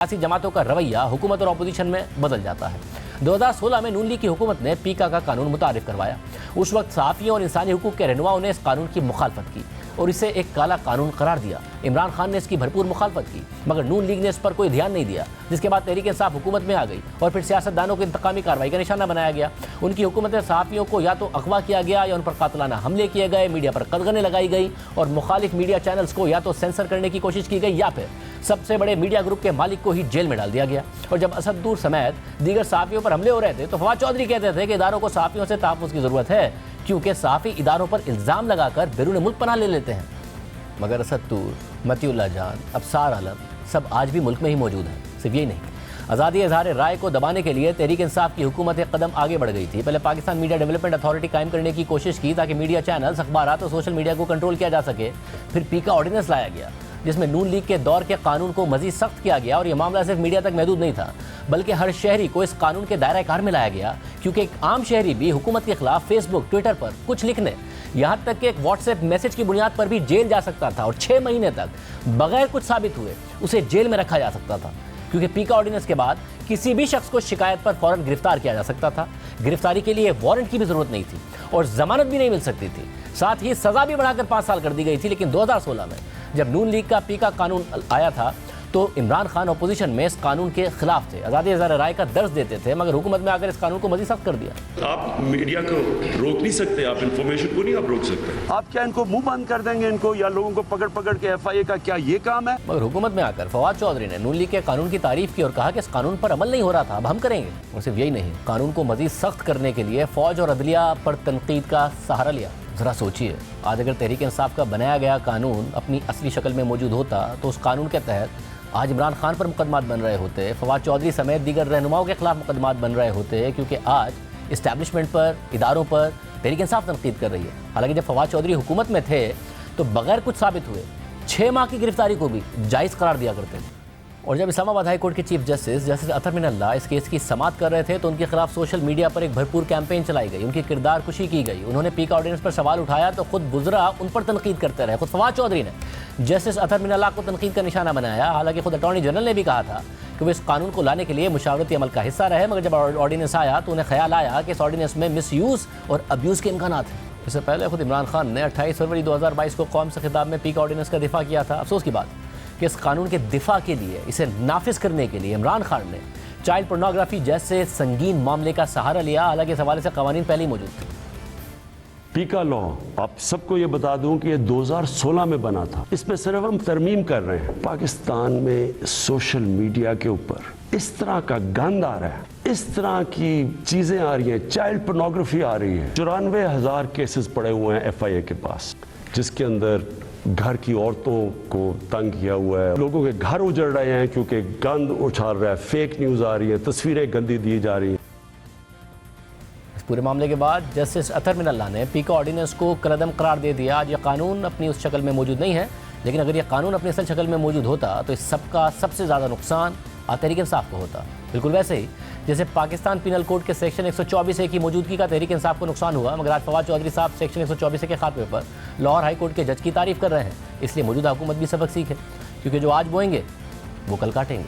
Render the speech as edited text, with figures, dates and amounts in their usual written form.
सियासी जमातों का रवैया हुकूमत और अपोजिशन में बदल जाता है। 2016 में नून लीग की हुकूमत ने पीका का कानून मुतारिफ करवाया। उस वक्त सहाफ़ियों और इंसानी हुकूक के रहनुमाओं ने इस कानून की मुखालफत की और इसे एक काला कानून करार दिया। इमरान खान ने इसकी भरपूर मुखालफत की, मगर नून लीग ने इस पर कोई ध्यान नहीं दिया, जिसके बाद तहरीक इंसाफ हुकूमत में आ गई और फिर सियासतदानों को इंतकामी कार्रवाई का निशाना बनाया गया। उनकी हुकूमत में सहाफ़ियों को या तो अगवा किया गया या उन पर कातलाना हमले किए गए, मीडिया पर कदगनें लगाई गई और मुखालिफ मीडिया चैनल्स को या तो सेंसर करने की कोशिश की गई या फिर सबसे बड़े मीडिया ग्रुप के मालिक को ही जेल में डाल दिया गया। और जब असदुद्दूर समेत दीगर सहाफ़ियों पर हमले हो रहे थे तो फवाद चौधरी कहते थे कि इदारों को सहाफ़ियों से तहफ़्फ़ुज़ की ज़रूरत है, क्योंकि सहाफ़ी इदारों पर इल्ज़ाम लगाकर बैरून मुल्क पनाह ले लेते हैं। मगर असदुद्दूर, मतीउल्लाह जान, अबसार आलम सब आज भी मुल्क में ही मौजूद हैं। सिर्फ यही नहीं, आज़ादी इज़हार राय को दबाने के लिए तहरीक इंसाफ की हुकूमत एक कदम आगे बढ़ गई थी। पहले पाकिस्तान मीडिया डेवलपमेंट अथॉरिटी कायम करने की कोशिश की ताकि मीडिया चैनल्स, अखबारात और सोशल मीडिया को कंट्रोल किया जा सके। फिर पीका ऑर्डिनेंस लाया गया, जिसमें नून लीग के दौर के कानून को मजीद सख्त किया गया और यह मामला सिर्फ मीडिया तक महदूद नहीं था, बल्कि हर शहरी को इस कानून के दायरा कार में लाया गया, क्योंकि एक आम शहरी भी हुकूमत के खिलाफ फेसबुक, ट्विटर पर कुछ लिखने, यहाँ तक कि एक व्हाट्सएप मैसेज की बुनियाद पर भी जेल जा सकता था और 6 महीने तक बगैर कुछ साबित हुए उसे जेल में रखा जा सकता था, क्योंकि पीका ऑर्डिनेंस के बाद किसी भी शख्स को शिकायत पर फौरन गिरफ्तार किया जा सकता था। गिरफ्तारी के लिए वारंट की भी जरूरत नहीं थी और जमानत भी नहीं मिल सकती थी। साथ ही सजा भी बढ़ाकर 5 साल कर दी गई थी। लेकिन 2016 में जब नून लीग का पीका कानून आया था तो इमरान खान अपोजिशन में इस कानून के खिलाफ थे, आज़ादी इज़हार राय का दर्ज देते थे, मगर हुकूमत में आकर इस कानून को मज़ीद सख्त कर दिया। आप मीडिया को रोक नहीं सकते, आप इंफॉर्मेशन को नहीं आप रोक सकते। आप क्या इनको मुंह बंद कर देंगे इनको, या लोगों को पकड़ पकड़ के FIA का क्या ये काम है? मगर हुकूमत में आकर फवाद चौधरी ने नून लीग के कानून की तारीफ की और कहा कि इस कानून पर अमल नहीं हो रहा था, अब हम करेंगे। और सिर्फ यही नहीं, कानून को मज़ीद सख्त करने के लिए फौज और अदलिया पर तनकीद का सहारा लिया। ज़रा सोचिए, आज अगर तहरीक इंसाफ का बनाया गया कानून अपनी असली शक्ल में मौजूद होता तो उस कानून के तहत आज इमरान खान पर मुकदमात बन रहे होते, फवाद चौधरी समेत दीगर रहनुमाओं के खिलाफ मुकदमात बन रहे होते, क्योंकि आज इस्टेब्लिशमेंट पर, इदारों पर तहरीक इंसाफ तनकीद कर रही है। हालांकि जब फवाद चौधरी हुकूमत में थे तो बगैर कुछ साबित हुए 6 माह की गिरफ्तारी को भी जायज़ करार दिया करते थे। और जब इस्लामाबाद हाई कोर्ट के चीफ जस्टिस अतर मिनल्लाह इस केस की समाअत कर रहे थे तो उनके खिलाफ सोशल मीडिया पर एक भरपूर कैंपेन चलाई गई, उनकी किरदार कुशी की गई। उन्होंने पीका ऑर्डिनेंस पर सवाल उठाया तो खुद बुज़रा उन पर तनकीद करते रहे। खुद फवाद चौधरी ने जस्टिस अतर मिनल्लाह को तनकीद का निशाना बनाया। हालांकि खुद अटॉर्नी जनरल ने भी कहा था कि वो इस कानून को लाने के लिए मुशावरती अमल का हिस्सा रहे, मगर जब ऑर्डिनेंस आया तो उन्हें ख्याल आया कि इस ऑर्डिनेंस में मिसयूज़ और अब्यूज़ के इम्कान हैं। इससे पहले खुद इमरान खान ने 28 फरवरी 2022 को कौम से खिताब में पीका ऑर्डिनेंस का दिफा किया था। अफसोस की बात कि इस कानून के दिफा के लिए, इसे नाफिज करने के लिए इमरान खान ने चाइल्ड पोर्नोग्राफी जैसे संगीन मामले का सहारा लिया। हालांकि इस हवाले से कवानीन पहले ही मौजूद थे। पीका लॉ, आप सबको ये बता दूं कि ये 2016 में बना था, इसमें सिर्फ हम तरमीम कर रहे हैं। पाकिस्तान में सोशल मीडिया के ऊपर इस तरह का गंद आ रहा है, इस तरह की चीजें आ रही हैं, चाइल्ड पोर्नोग्राफी आ रही है। 94,000 केसेस पड़े हुए हैं FIA के पास, जिसके अंदर घर की औरतों को तंग किया हुआ है, लोगों के घर उजड़ रहे हैं क्योंकि गंद उछाल रहा है, फेक न्यूज़ आ रही है, तस्वीरें गंदी दी जा रही हैं। इस पूरे मामले के बाद जस्टिस अतर मिनल्लाह ने पीका ऑर्डिनेंस को कलअदम करार दे दिया। आज यह कानून अपनी उस शक्ल में मौजूद नहीं है, लेकिन अगर यह कानून अपनी असल शक्ल में मौजूद होता तो इस सबका सबसे ज़्यादा नुकसान तहरीक इंसाफ को होता। बिल्कुल वैसे ही जैसे पाकिस्तान पिनल कोड के सेक्शन 124A की मौजूदगी का तहरीक इंसाफ को नुकसान हुआ, मगर आज फवाद चौधरी साहब सेक्शन 124A के खात्मे पर लाहौर हाई कोर्ट के जज की तारीफ कर रहे हैं। इसलिए मौजूदा हुकूमत भी सबक सीखे, क्योंकि जो आज बोएंगे वो कल काटेंगे।